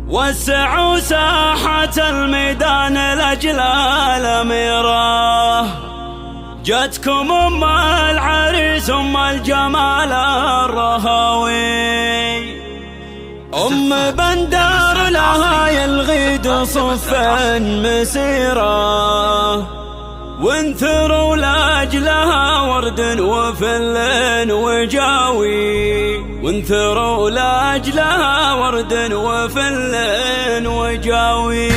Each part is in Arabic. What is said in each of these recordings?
وسعوا ساحة الميدان لأجل الأميرة، جتكم أم العريس أم الجمال الرهوي، أم بندر لها يلغيد صف مسيرة، وانثروا لأجلها ورد وفل وجاوي، وانثروا لأجلها ورد وفل وجاوي.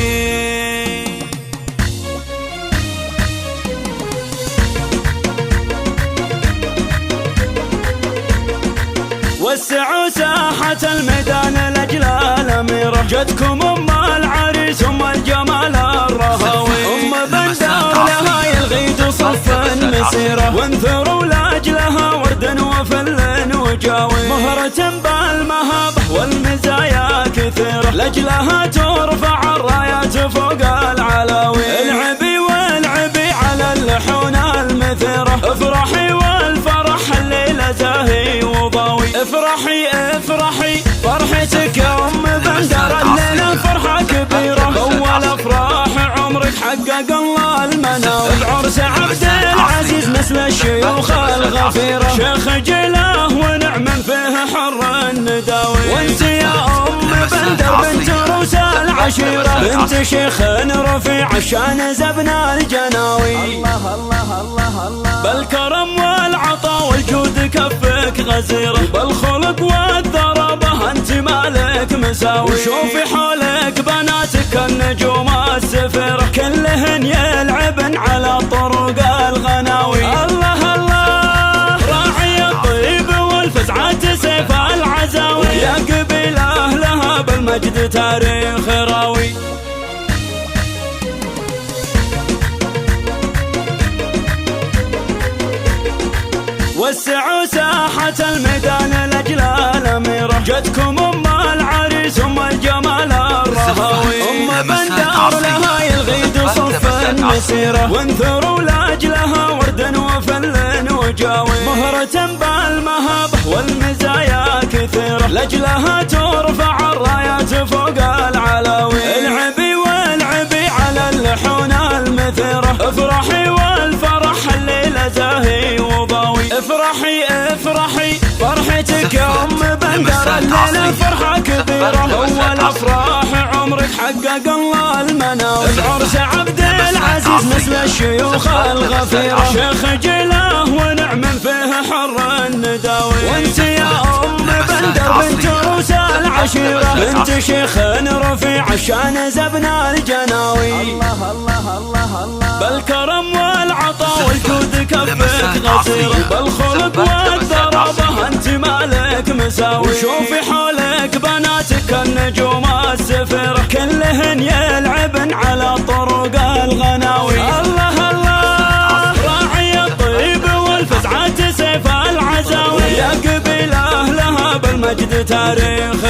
وسعوا ساحة الميدان لأجل الأميرة، جتكم أم العريس أم الجمال الرهوي، أم بندر لها يلغيد صف مسيرة، وانثروا لأجلها ورد وفل وجاوي، مهرة بالمهابة والمزايا كثيرة، لأجلها ترفع الرايات فوق العلاوي، العبي والعبي على اللحون المثيرة، افرحي والفرح الليلة زاهي وضاوي، افرحي افرحي فرحتك يا أم بندر، الليلة فرحة كبيرة، أول أفراح عمرك حقق الله المناوي، بعرس عبد العزيز مثل الشيوخ الغفيرة، شيخ جله ونعم فيه حر النداوي، وانت يا أم بندر بنت روس العشيرة، بنت شيخ رفيع الشان زبنا الجناوي، الله الله الله الله، بالكرم والعطاء والجود كفك غزيرة، بالخلق والضربة انت مالك مساوي، وشوفي حولك بناتك النجوم السفيرة، كلهن يلعبن على طرق الغناوي، الله الله راعي الطيب والفزعة سيف العزاوي، يا قبيلة لها بالمجد تاريخ راوي. وسعوا ساحة الميدان لأجل الأميرة، جتكم أم العريس أم الجمال الرهوي، أم بندر لها يلغيد صف مسيرة، وانثروا لأجلها ورد وفل وجاوي، مهرة بالمهابة والمزايا كثيرة، لأجلها ترفع الرايات فوق العلاوي، العبي والعبي على اللحون المثيرة، افرحي والفرح الليلة زاهي وضاوي، افرحي افرحي فرحتك يا أم بندر، الليلة فرحة كبيرة، أول أفراح عمرك حقق الله المناوي، بعرس عبد العزيز مثل الشيوخ الغفيرة، شيخ جله ونعم فيه حر النداوي، وانت يا أم بندر بنت روس العشيرة، بنت شيخ رفيع الشان زبنا الجناوي، الله الله الله الله، بالكرم والعطاء والجود كفك غزيرة، بالخلق والضربة انت مالك مساوي، وشوفي حولك بناتك النجوم السفيرة، كلهن يلعبن على طرق الغناوي، الله الله راعي الطيب والفزعة سيف العزاوي، يا قبيلة لها بالمجد تاريخ